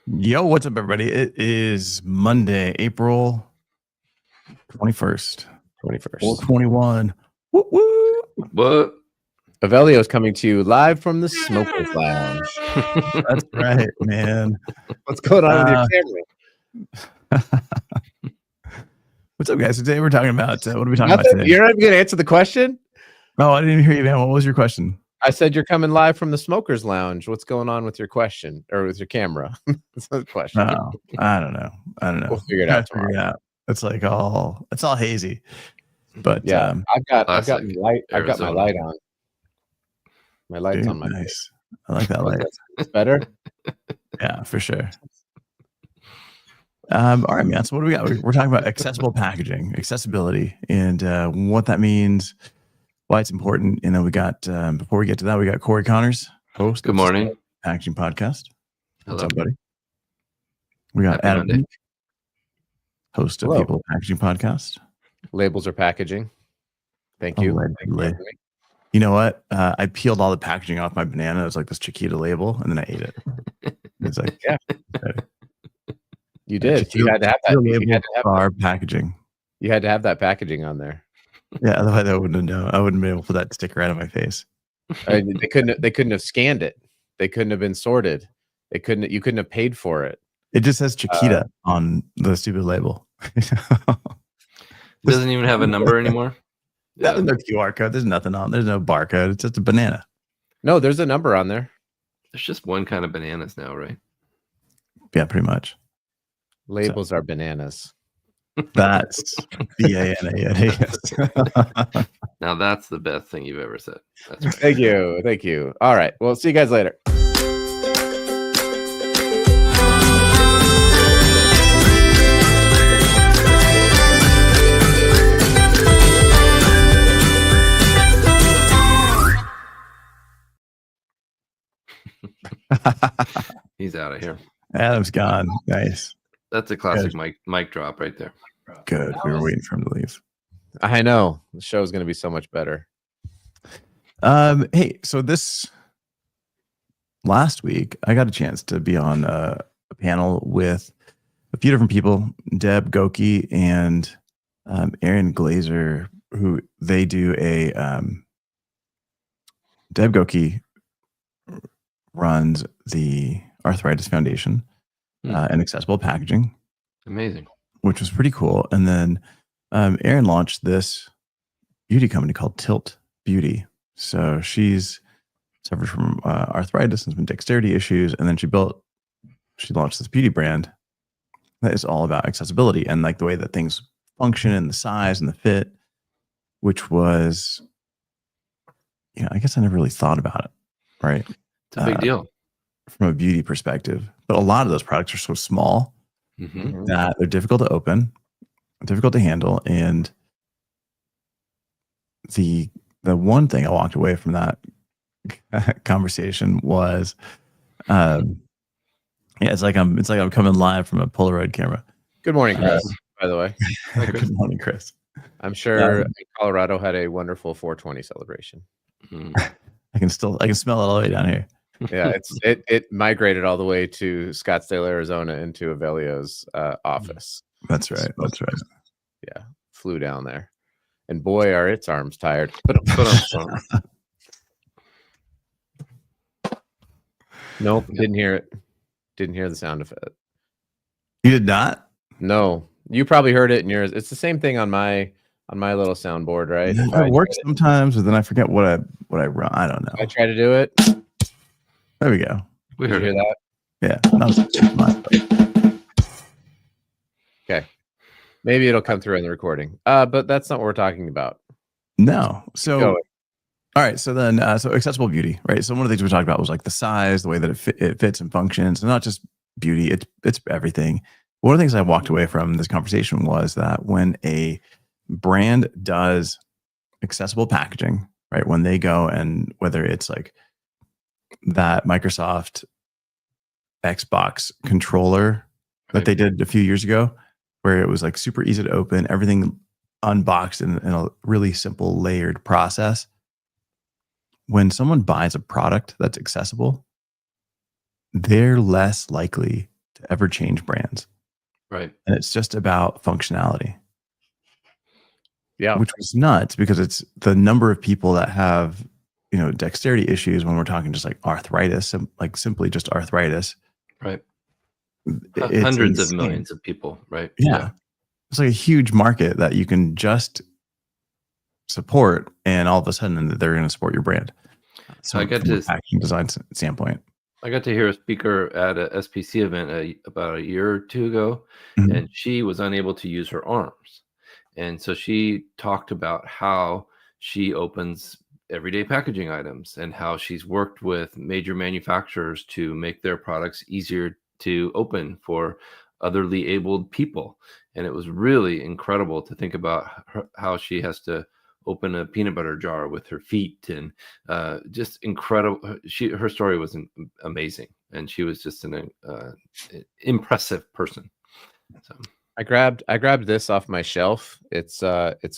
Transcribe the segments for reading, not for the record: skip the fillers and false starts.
Yo, what's up, everybody? It is Monday, April 21st, 421. Woo woo. What? Avelio is coming to you live from the Smokers Lounge. That's right, man. What's going on with your camera? What's up, guys? Today we're talking about what are we talking about Nothing? today? You're not even going to answer the question? Oh, I didn't even hear you, man. What was your question? I said you're coming live from the Smokers Lounge. What's going on with your question or with your camera? That's the question. Oh, I don't know. We'll figure it out tomorrow. It's like it's all hazy. But yeah, I've got my light. Arizona. I've got my light on. My light's on my face. Nice. I like that light. It's better. Yeah, for sure. All right, man. So what do we got? We're talking about accessible packaging, accessibility, and what that means, why it's important. And then we got before we get to that, we got Corey Connors, host. Good morning. Packaging Podcast. What's Hello. up, buddy? We got Happy Adam, Monday. host of Hello. People Packaging Podcast. Labels are packaging. Thank you. Allegedly. Thank you for having me. You know what? I peeled all the packaging off my banana. It was like this Chiquita label, and then I ate it. It's like, Yeah. You did. You had to have that. Chiquita You label had to have, bar packaging. you had to have that packaging on there. Yeah, otherwise I wouldn't have known. I wouldn't be able to put that sticker out of my face. They couldn't have scanned it. They couldn't have been sorted. You couldn't have paid for it. It just says Chiquita on the stupid label. Doesn't even have a number anymore. There's no QR code. There's nothing on. There's no barcode. It's just a banana. No, there's a number on there. There's just one kind of bananas now, right? Yeah, pretty much. Labels are bananas. That's BANANAS. Now that's the best thing you've ever said. That's right. Thank you. Thank you. All right. Well, see you guys later. He's out of here. Adam's gone. Nice. That's a classic mic drop right there. Good. We were waiting for him to leave. I know the show is going to be so much better. Hey, so this last week, I got a chance to be on a panel with a few different people, Deb Goki and Aaron Glazer, who they do a Deb Goki runs the Arthritis Foundation and Accessible Packaging, Amazing. which was pretty cool. And then Aaron launched this beauty company called Tilt Beauty. So she's suffered from arthritis and some dexterity issues, and then she launched this beauty brand that is all about accessibility and like the way that things function and the size and the fit, which was, I guess I never really thought about it, right? It's a big deal. From a beauty perspective. But a lot of those products are so small Mm-hmm. that they're difficult to open, difficult to handle. And the one thing I walked away from that conversation was, it's like I'm coming live from a Polaroid camera. Good morning, Chris. By the way, Good morning, Chris. I'm sure Colorado had a wonderful 420 celebration. Mm-hmm. I can smell it all the way down here. Yeah, it migrated all the way to Scottsdale, Arizona, into Avelio's office. That's right. That's right. Yeah, flew down there, and boy, are its arms tired. But nope, didn't hear it. Didn't hear the sound of it. You did not? No, you probably heard it in yours. It's the same thing on my little soundboard, right? Yeah, it works sometimes, but then I forget what I run. I don't know. I try to do it. There we go. We Did heard you hear it. that? Yeah. That was Okay. Maybe it'll come through in the recording. But that's not what we're talking about. no. So Go. all right. So then, so accessible beauty, right? So one of the things we talked about was like the size, the way that it fits and functions, and not just beauty. It's everything. One of the things I walked away from this conversation was that when a brand does accessible packaging, right? When they go and whether it's like that Microsoft Xbox controller that they did a few years ago, where it was like super easy to open, everything unboxed in a really simple layered process. When someone buys a product that's accessible, they're less likely to ever change brands. Right. And it's just about functionality. Yeah. Which was nuts because it's the number of people that have, dexterity issues when we're talking just like arthritis, like simply just arthritis. Right. It's Hundreds insane. of millions of people, right? Yeah. It's like a huge market that you can just support, and all of a sudden they're going to support your brand. So I got from a to packaging design standpoint. I got to hear a speaker at a SPC event about a year or two ago, Mhm. and she was unable to use her arms. And so she talked about how she opens everyday packaging items and how she's worked with major manufacturers to make their products easier to open for otherly abled people. And it was really incredible to think about how she has to open a peanut butter jar with her feet, and just incredible. Her story was amazing, and she was just an impressive person. So I grabbed this off my shelf. It's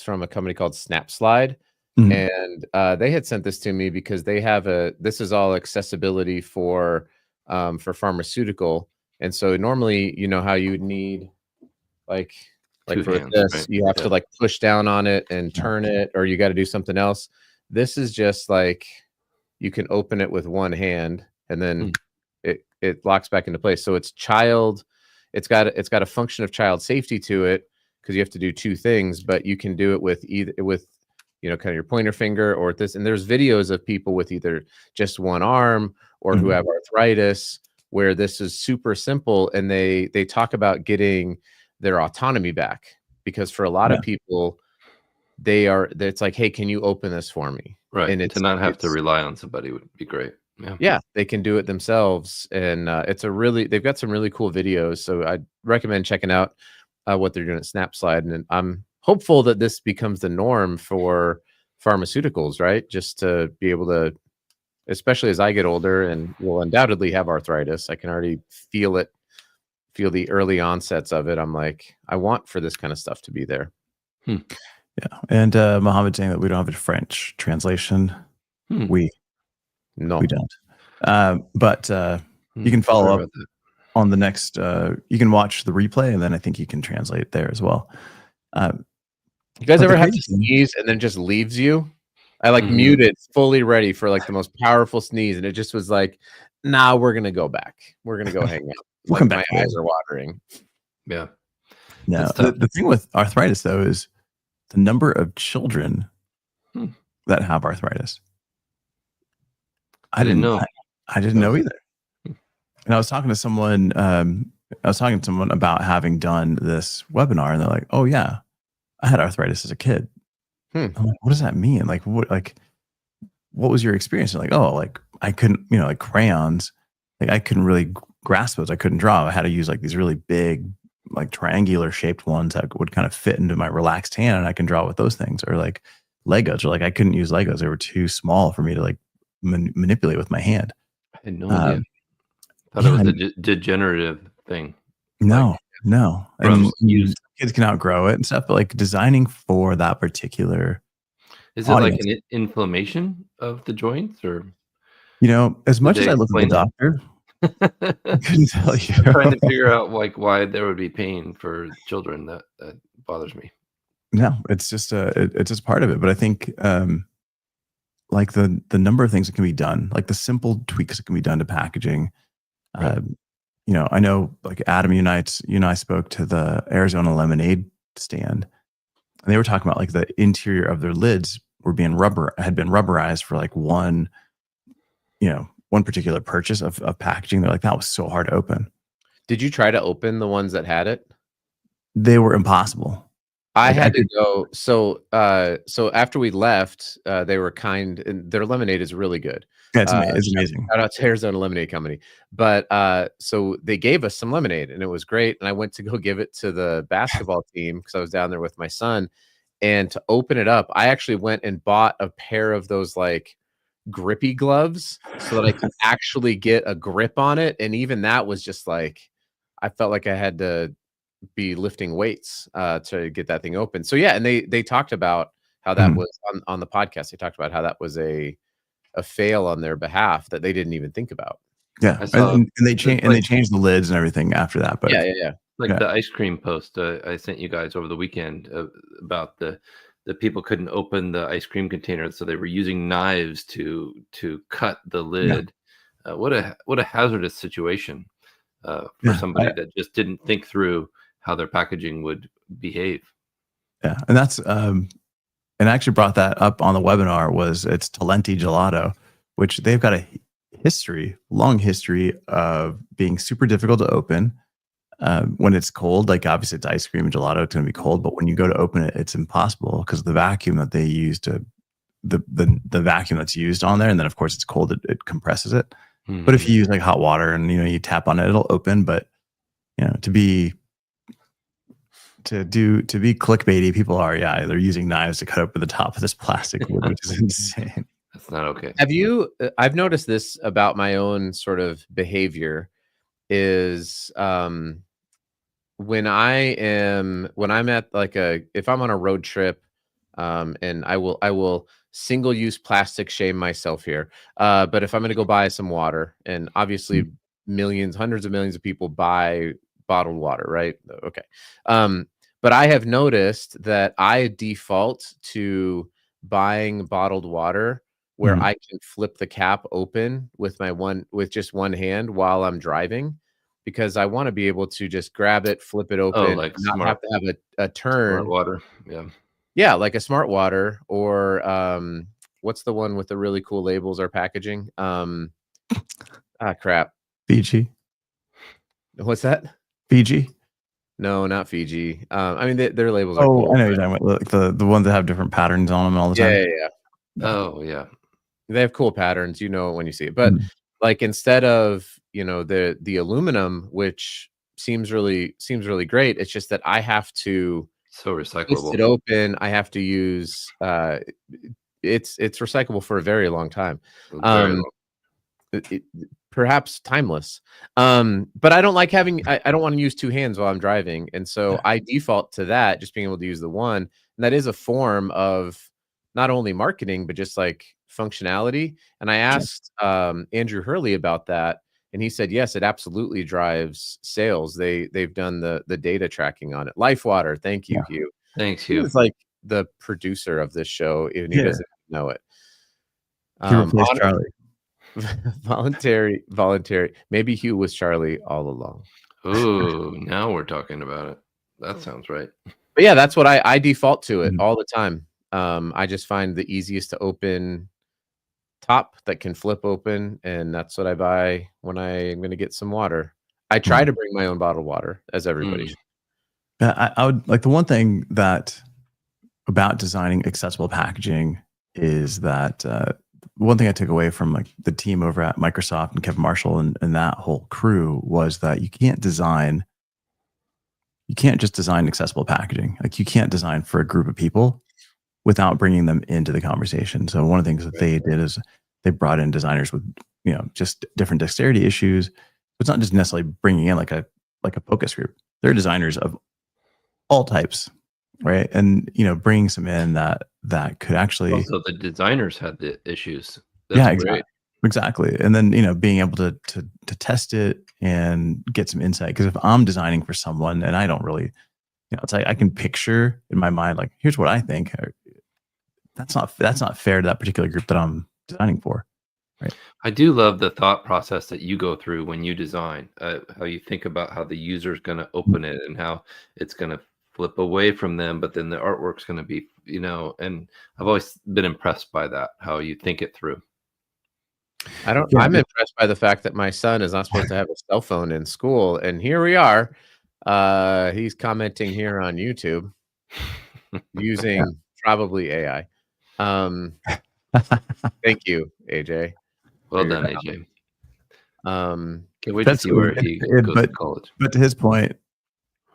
from a company called Snapslide, and they had sent this to me because they have this is all accessibility for pharmaceutical. And so normally, how you would need like Two for hands, this, right? you have to like push down on it and turn it, or you got to do something else. This is just like you can open it with one hand, and then it locks back into place. So it's got a function of child safety to it, because you have to do two things, but you can do it with kind of your pointer finger or this. And there's videos of people with either just one arm or who have arthritis, where this is super simple, and they talk about getting their autonomy back, because for a lot of people, it's like, hey, can you open this for me? Right. And to not have to rely on somebody would be great. Yeah, they can do it themselves, and they've got some really cool videos. So I'd recommend checking out what they're doing at Snapslide, and I'm hopeful that this becomes the norm for pharmaceuticals, right? Just to be able to, especially as I get older and will undoubtedly have arthritis, I can already feel the early onsets of it. I'm like, I want for this kind of stuff to be there. Yeah. And Mohammed saying that we don't have a French translation. We don't. But you can follow up on the next, you can watch the replay, and then I think you can translate there as well. You guys ever have to sneeze and then just leaves you? I muted, fully ready for like the most powerful sneeze, and it just was like, nah, we're gonna go back. We're gonna go hang out. We'll come back. My eyes are watering. Yeah. No, the thing with arthritis though is the number of children that have arthritis. I didn't know. I didn't know either. And I was talking to someone. About having done this webinar, and they're like, "Oh yeah, I had arthritis as a kid." I'm like, "What does that mean? Like, what was your experience?" And like, "Oh, like I couldn't, like crayons, like I couldn't really grasp those. I couldn't draw. I had to use like these really big, like triangular shaped ones that would kind of fit into my relaxed hand, and I can draw with those things. Or like Legos, or like I couldn't use Legos; they were too small for me to like manipulate with my hand." I had no idea. Thought it was a degenerative thing. No. And kids can outgrow it and stuff, but like designing for that particular Is it audience, like an inflammation of the joints, or as much as I look at the doctor, I couldn't tell you. I'm trying to figure out like why there would be pain for children. That bothers me. No, it's just it's just part of it. But I think like the number of things that can be done, like the simple tweaks that can be done to packaging. Right. I know like Adam, you and I spoke to the Arizona Lemonade stand, and they were talking about like the interior of their lids had been rubberized for like one particular purchase of packaging. They're like, that was so hard to open. Did you try to open the ones that had it? They were impossible. I had to go. So after we left, they were kind, and their lemonade is really good. Yeah, it's amazing. Shout out to Arizona Lemonade Company. But so they gave us some lemonade, and it was great. And I went to go give it to the basketball team because I was down there with my son. And to open it up, I actually went and bought a pair of those like grippy gloves so that I could actually get a grip on it. And even that was just like, I felt like I had to be lifting weights to get that thing open. So yeah, and they talked about how that was on the podcast. They talked about how that was a fail on their behalf that they didn't even think about. Yeah, I saw and they it's changed like the lids and everything after that. But Yeah. like yeah, the ice cream post I sent you guys over the weekend about the people couldn't open the ice cream container, so they were using knives to cut the yeah, lid. What a hazardous situation for yeah, somebody that just didn't think through how their packaging would behave. yeah, and that's and I actually brought that up on the webinar. Was it's Talenti Gelato, which they've got a long history of being super difficult to open. When it's cold, like obviously it's ice cream and gelato, it's going to be cold, but when you go to open it, it's impossible because the vacuum that they use to the vacuum that's used on there, and then of course it's cold, it compresses it. But if Mhm. you use like hot water and you tap on it, it'll open. But to be clickbaity, people are they're using knives to cut open the top of this plastic wood, which is insane. That's not okay. Have you? I've noticed this about my own sort of behavior is when I'm at like if I'm on a road trip, and I will single use plastic shame myself here. But if I'm going to go buy some water, and obviously millions, hundreds of millions of people buy bottled water, right? Okay. But I have noticed that I default to buying bottled water where Mhm. I can flip the cap open with just one hand while I'm driving, because I want to be able to just grab it, flip it Oh, open, like not have to have a smart turn. water. Yeah. Yeah, like a Smart Water, or what's the one with the really cool labels or packaging? Crap. Fiji, What's that? Fiji. No, not Fiji. I mean, their labels are Oh, I cool, know but you're talking about like the ones that have different patterns on them all the yeah, time. yeah, yeah. Yeah. Oh, yeah. They have cool patterns, you know it when you see it. But Mhm. like instead of, the aluminum, which seems really great, it's just that I have to So twist recyclable. it open. I have to use it's recyclable for a very long time. Very Um long. it perhaps timeless. But I don't like I don't wanna use 2 hands while I'm driving, and so Yeah. I default to that, just being able to use the one, and that is a form of not only marketing, but just, like, functionality, and I Yeah. asked, Andrew Hurley about that, and he said, "Yes, it absolutely drives sales." They've done the data tracking on it. LifeWater, thank you, Yeah. Hugh. Thanks, He Hugh. is, like, the producer of this show, and he Yeah. doesn't know it. He replaced On Charlie. voluntary. Maybe Hugh was Charlie all along. Ooh, now we're talking about it. That sounds right. But yeah, that's what I default to it Mhm. all the time. I just find the easiest to open top that can flip open, and that's what I buy when I'm gonna get some water. I try Yeah. to bring my own bottled water, as everybody Mm. should. Yeah, I would like the one thing that about designing accessible packaging is that one thing I took away from like the team over at Microsoft and Kevin Marshall and that whole crew was that you can't just design accessible packaging. Like you can't design for a group of people without bringing them into the conversation. So one of the things that Right. they did is they brought in designers with just different dexterity issues. It's not just necessarily bringing in like a focus group. They're designers of all types, right? And bringing some in that could actually, Also, the designers had the issues. That's yeah, great. exactly. And then being able to test it and get some insight. Because if I'm designing for someone and I don't really, it's like I can picture in my mind like here's what I think. That's not fair to that particular group that I'm designing for, right? I do love the thought process that you go through when you design, how you think about how the user is going to open it and how it's going to flip away from them, but then the artwork's going to be, and I've always been impressed by that, how you think it through. Yeah, I'm impressed by the fact that my son is not supposed to have a cell phone in school, and here we are. He's commenting here on YouTube yeah. using probably AI. Um, Thank you, AJ, for Well your done, comment. AJ. Um, Can't wait to see where he goes to college. but to his point,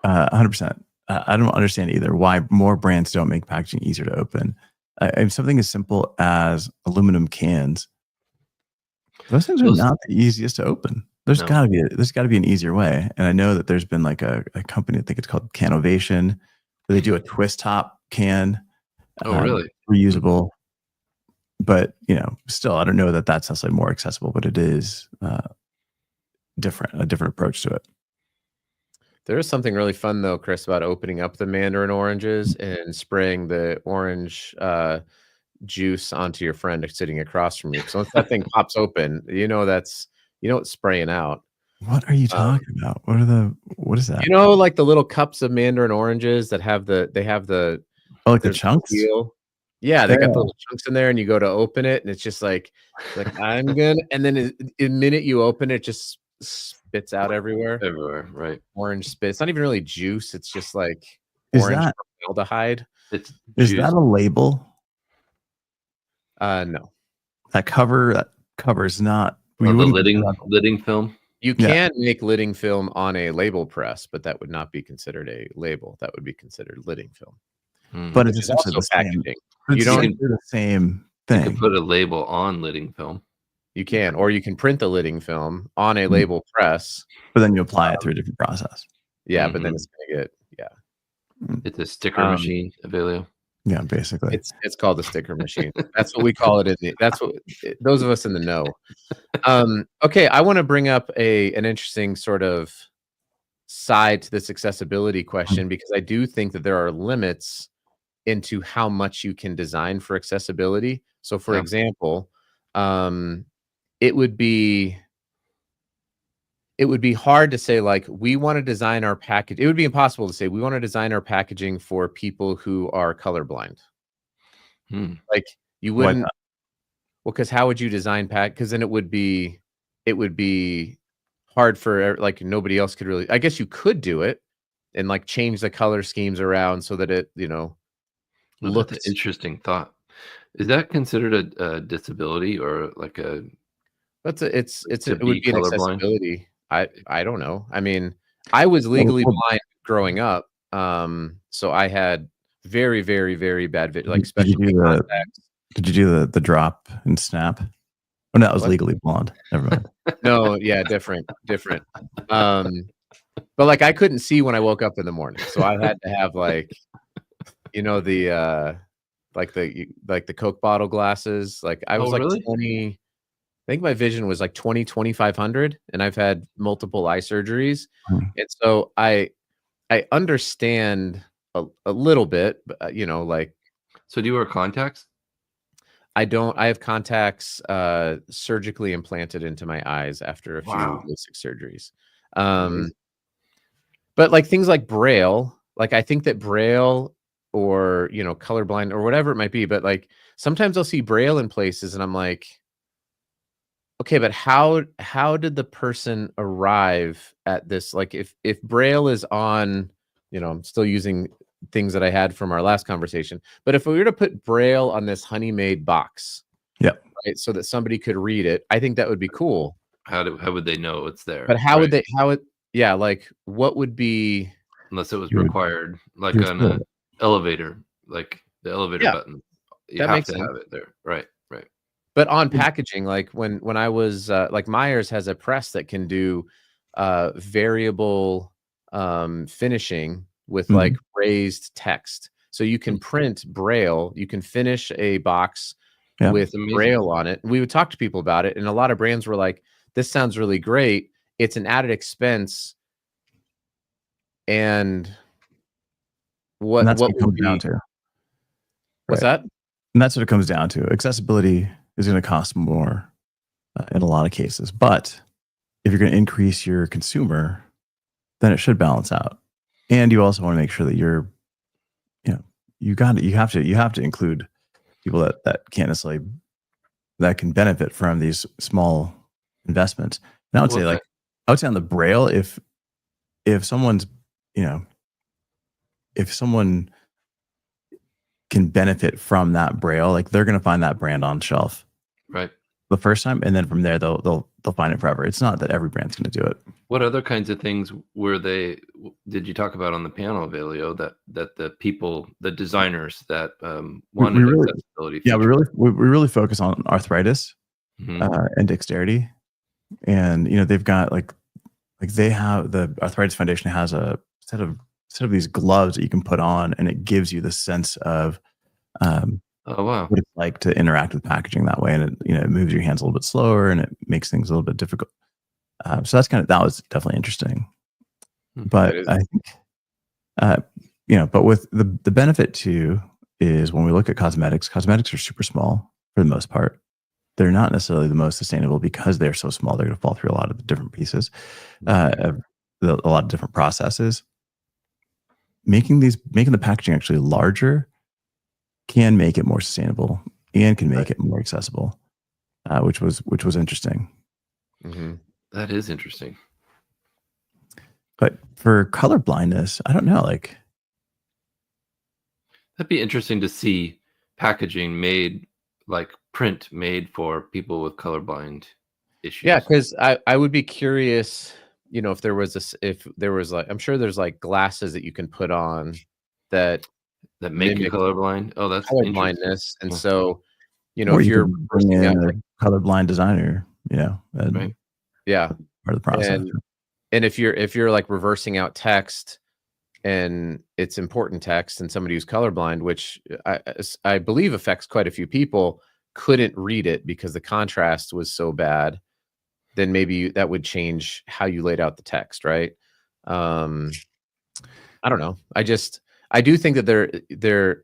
100%. I don't understand either why more brands don't make packaging easier to open. Something as simple as aluminum cans, those things are Those, not the easiest to open. no. There's got to be an easier way. And I know that there's been like a company, I think it's called Canovation, where they do a twist top can, Oh, really? reusable. But still, I don't know that that's necessarily more accessible, but it is. a different approach to it. There is something really fun though, Chris, about opening up the mandarin oranges and spraying the orange juice onto your friend sitting across from you. So once that thing pops open, it's spraying out. What are you talking about? What is that? Like the little cups of mandarin oranges that have the Oh, like the there's chunks? peel. Yeah, they got Yeah. the little chunks in there, and you go to open it, and it's just like I'm gonna, and then the minute you open it, just spits out everywhere. Everywhere, right? Orange spit. It's not even really juice. It's just like Is orange that formaldehyde. It's is juice. that a label? No. That covers not. Or the wouldn't- lidding film. You Yeah. can make lidding film on a label press, but that would not be considered a label. That would be considered lidding film. Hmm. But it's It's essentially also the same. packaging. It's You don't- essentially the same You can thing. put a label on lidding film. You can, or you can print the lidding film on a Mhm. label press. But then you apply it through a different process. Yeah, but then Mhm. it's gonna get It's a sticker machine, Avelio. Yeah, basically. it's called a sticker machine. That's what we call it that's what those of us in the know. Okay, I want to bring up an interesting sort of side to this accessibility question, because I do think that there are limits into how much you can design for accessibility. So for Yeah. example, it would be hard to say like we want to design our package. It would be impossible to say we want to design our packaging for people who are colorblind. Hmm. Like you Why wouldn't. not? Well, because how would you design pack? Because then it would be hard for like nobody else could really. I guess you could do it and like change the color schemes around so that it Well, looks. that's an interesting thought. Is that considered a disability or like a? It To would be be an colorblind? accessibility. I don't know. I mean, I was legally blind growing up, so I had very, very, very bad vision, like Did you specialty do contacts. Did you do the drop and snap? Oh, no, that was What? Legally Blonde. Never mind. No, yeah, different. But like I couldn't see when I woke up in the morning, so I had to have like, the the Coke bottle glasses. Like I was Oh, like really? 20. I think my vision was like 2500, and I've had multiple eye surgeries, Hmm. and so I understand a little bit, but, like So do you wear contacts? I have contacts surgically implanted into my eyes after a few Wow. LASIK surgeries. Amazing. But like things like Braille, like I think that Braille or colorblind or whatever it might be, but like sometimes I'll see Braille in places and I'm like, okay, but how did the person arrive at this? Like if Braille is on, I'm still using things that I had from our last conversation, but if we were to put Braille on this Honey-Made box, Yep. right, so that somebody could read it, I think that would be cool. How would they know it's there? But how would Right. like what would be? Unless it was You would- required, like you would on feel an it. elevator, like the elevator Yeah, button. You that have makes to sense. have it there. Right. But on packaging, like when I was like Myers has a press that can do variable finishing with like raised text. So you can print Braille, you can finish a box Yeah. with It's amazing. Braille on it. We would talk to people about it, and a lot of brands were like, this sounds really great. It's an added expense. And what And that's what would it comes be, down to. what's Right. that? And that's what it comes down to. Accessibility is going to cost more in a lot of cases. But if you're going to increase your consumer, then it should balance out. And you also want to make sure that you have to include people that can't necessarily, that can benefit from these small investments. And I would say Well, on the Braille, if someone's, if someone can benefit from that Braille, like they're going to find that brand on shelf right. the first time, and then from there they'll find it forever. It's not that every brand's going to do it. What other kinds of things did you talk about on the panel, Avelio, that the people, the designers that wanted really- accessibility? Yeah, features? we really focus on arthritis Mhm. and dexterity, and they've got like they have, the Arthritis Foundation has a set of these gloves that you can put on, and it gives you the sense of Oh wow. what it's like to interact with packaging that way, and it moves your hands a little bit slower, and it makes things a little bit difficult, So that was definitely interesting. Hmm. But That is- I think, but with the benefit too is when we look at cosmetics are super small for the most part. They're not necessarily the most sustainable because they're so small. They're going to fall through a lot of the different pieces, a lot of different processes. Making the packaging actually larger can make it more sustainable and can make it more accessible, which was interesting. That is interesting. But for color blindness, I don't know. Like, That'd be interesting to see packaging made, like print made for people with colorblind issues. Yeah, because I would be curious, if there was like, I'm sure there's like glasses that you can put on that that make you mimic colorblind. Oh, that's color interesting. blindness, and Yeah. so or if you you're could bring bursting out, in like, a colorblind designer, and Right. yeah, part of the process. and if you're like reversing out text and it's important text, and somebody who's colorblind, which I believe affects quite a few people, couldn't read it because the contrast was so bad, then maybe that would change how you laid out the text, right? I don't know. I do think that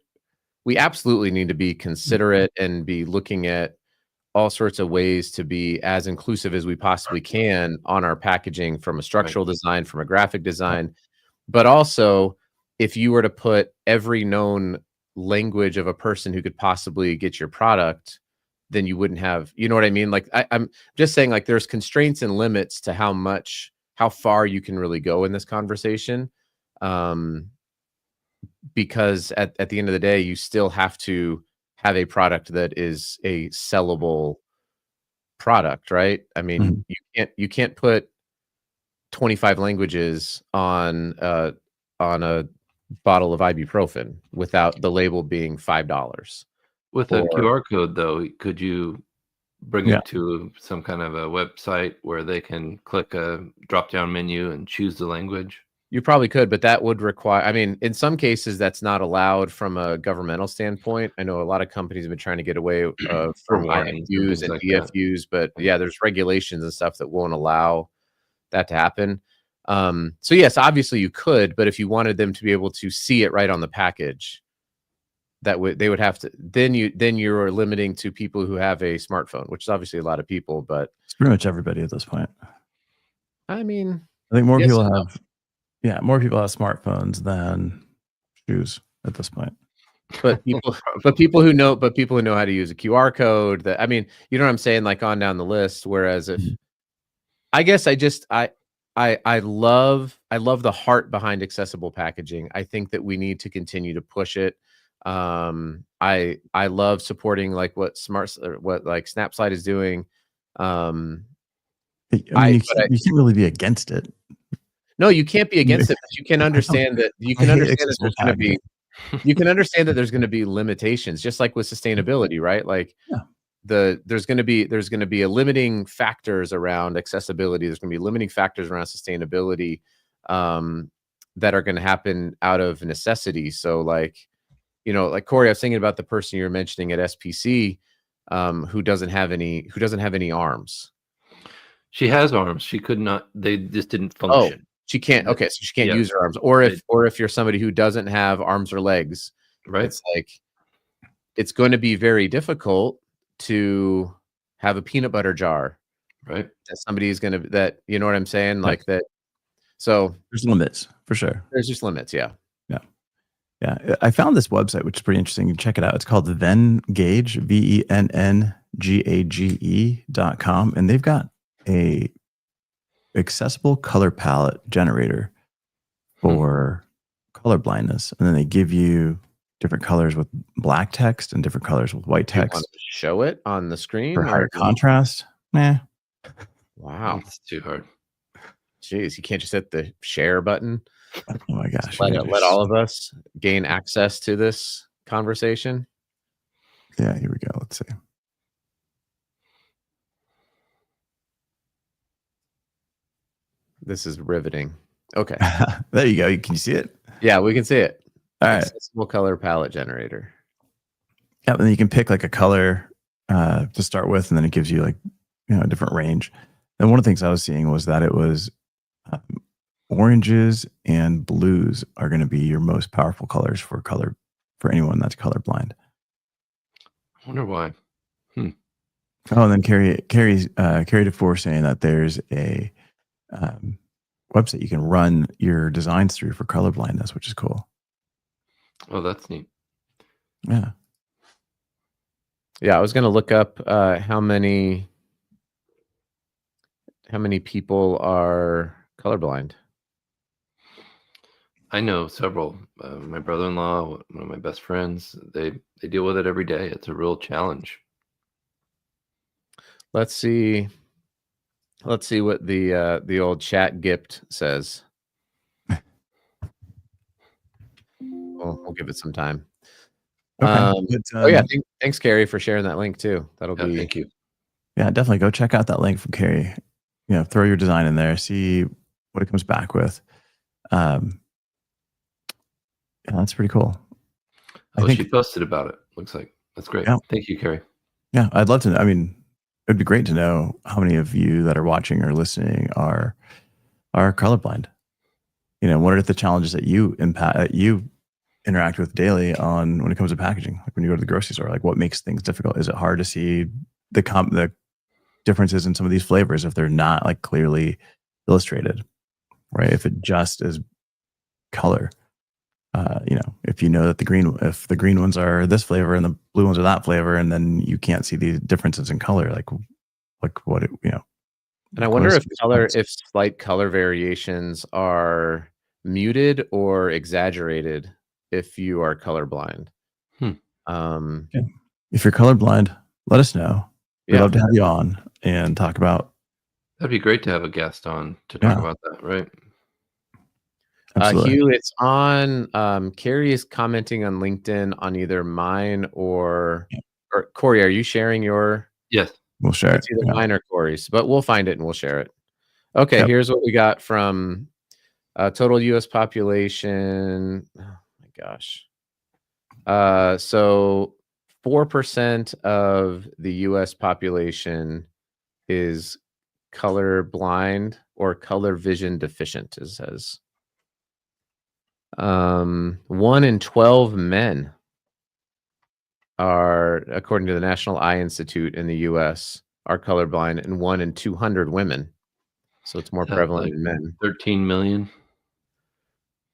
we absolutely need to be considerate and be looking at all sorts of ways to be as inclusive as we possibly can on our packaging, from a structural design, from a graphic design. But also, if you were to put every known language of a person who could possibly get your product, then you wouldn't have, you know what I mean? Like, I'm just saying, like, there's constraints and limits to how far you can really go in this conversation. Because at the end of the day, you still have to have a product that is a sellable product, right? I mean, you can't put 25 languages on a bottle of ibuprofen without the label being $5. With a QR code, though, could you bring it to some kind of a website where they can click a drop-down menu and choose the language? You probably could, but that would require, I mean, in some cases, that's not allowed from a governmental standpoint. I know a lot of companies have been trying to get away from warnings and IFUs things and like that. DFUs, but yeah, there's regulations and stuff that won't allow that to happen. So yes, obviously you could, but if you wanted them to be able to see it right on the package, they would have to, then you're limiting to people who have a smartphone, which is obviously a lot of people, but it's pretty much everybody at this point. I mean, I think more yes people and no. have smartphones than shoes at this point. But people who know how to use a QR code, that, I mean, you know what I'm saying, like on down the list. Whereas if I guess I love the heart behind accessible packaging. I think that we need to continue to push it. I love supporting like what Snapslide is doing. I mean, you can't really be against it. No, you can't be against it, but you can understand that there's going to be you can understand that there's going to be limitations, just like with sustainability, right? Like there's going to be a limiting factors around accessibility. There's going to be limiting factors around sustainability that are going to happen out of necessity. So like Corey, I was thinking about the person you were mentioning at SPC who doesn't have any arms. She has arms. She could not. They just didn't function. Oh, she can't. Okay, so she can't use her arms. Or if you're somebody who doesn't have arms or legs, right? It's like it's going to be very difficult to have a peanut butter jar, right? That somebody's going to, that, you know what I'm saying, like that. So there's limits for sure. There's just limits. Yeah. I found this website, which is pretty interesting. You can check it out. It's called Venngage, VENNGAGE.com, and they've got a accessible color palette generator for color blindness, and then they give you different colors with black text and different colors with white text. You want to show it on the screen for higher contrast? Nah. Wow, it's too hard. Jeez, you can't just hit the share button. Oh my gosh! Let all of us gain access to this conversation. Yeah, here we go. Let's see. This is riveting. Okay. There you go. Can you see it? Yeah, we can see it. All right. Accessible color palette generator. Yeah, and then you can pick like a color to start with, and then it gives you like a different range. And one of the things I was seeing was that it was um, oranges and blues are going to be your most powerful colors for anyone that's colorblind. I wonder why. Oh, and then Carrie DeFore saying that there's a um, website you can run your designs through for colorblindness, which is cool. Oh, that's neat. Yeah. Yeah, I was gonna look up how many people are colorblind. I know several. My brother-in-law, one of my best friends, they deal with it every day. It's a real challenge. Let's see what the old chat gift says. We'll give it some time. Okay. Oh yeah, thanks Carrie for sharing that link too. That'll be Thank you. Yeah, definitely go check out that link from Carrie. You know, throw your design in there, see what it comes back with. Yeah, that's pretty cool. She posted about it. Looks like that's great. Yeah. Thank you, Carrie. Yeah, I'd love to know. I mean, it'd be great to know how many of you that are watching or listening are colorblind. You know, what are the challenges that you interact with daily on when it comes to packaging? Like when you go to the grocery store, like what makes things difficult? Is it hard to see the differences in some of these flavors if they're not like clearly illustrated, right? If it just is color, you know, if you know that if the green ones are this flavor and the blue ones are that flavor, and then you can't see the differences in color, like what you know. And I wonder if slight color variations are muted or exaggerated if you are colorblind. If you're colorblind, let us know. We'd love to have you on and talk about. That'd be great to have a guest on to talk about that, right? Hugh, it's on. Carrie is commenting on LinkedIn on either mine or Corey. Are you sharing your? Yes, we'll share it's either mine or Corey's, but we'll find it and we'll share it. Okay, here's what we got from total U.S. population. Oh my gosh. So 4% of the U.S. population is color blind or color vision deficient, it says. 1 in 12 men are, according to the National Eye Institute in the U.S., are colorblind, and 1 in 200 women. So it's more prevalent in men. 13 million.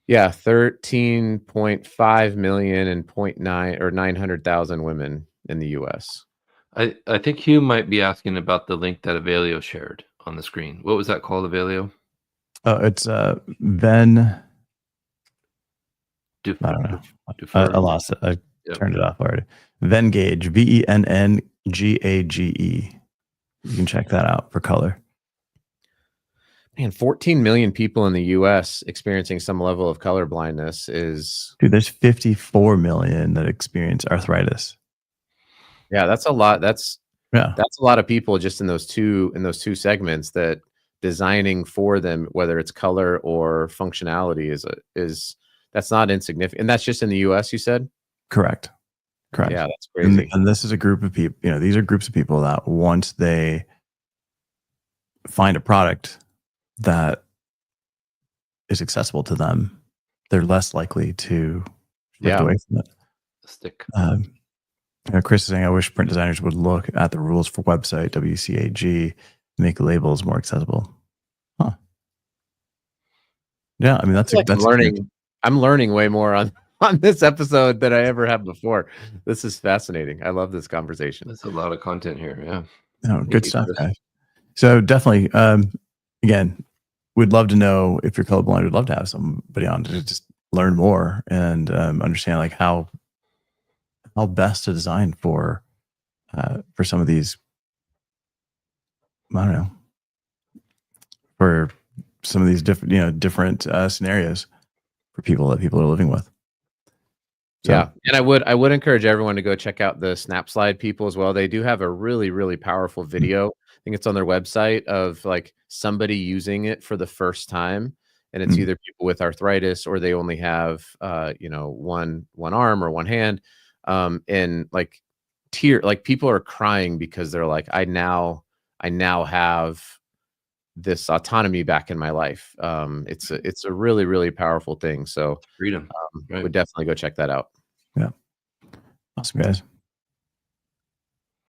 Yeah, 13.5 million and 0.9 or 900,000 women in the U.S. I think Hugh might be asking about the link that Avelio shared on the screen. What was that called, Avelio? Oh, it's Venn. I don't know. I lost it. I turned it off already. Venngage, VENNGAGE. You can check that out for color. Man, 14 million people in the U.S. experiencing some level of color blindness is. Dude, there's 54 million that experience arthritis. Yeah, that's a lot. That's a lot of people just in those two segments that designing for them, whether it's color or functionality, is that's not insignificant. And that's just in the US, you said? Correct. Yeah, that's crazy. And this is a group of people, you know, these are groups of people that once they find a product that is accessible to them, they're less likely to shift away from it. Stick. You know, Chris is saying, I wish print designers would look at the rules for website, WCAG, make labels more accessible. Huh. Yeah, I mean, that's learning. I'm learning way more on this episode than I ever have before. This is fascinating. I love this conversation. That's a lot of content here. Yeah. No, good stuff, guys. So definitely, again, we'd love to know if you're colorblind. We'd love to have somebody on to just learn more and understand like how best to design for some of these. I don't know, for some of these different scenarios for people that people are living with. So, yeah, and I would encourage everyone to go check out the Snapslide people as well. They do have a really, really powerful video. I think it's on their website of like somebody using it for the first time, and it's either people with arthritis or they only have one arm or one hand, and like people are crying because they're like, I now have this autonomy back in my life. It's a really, really powerful thing. So Freedom. Right. would definitely go check that out. Yeah. Awesome, guys.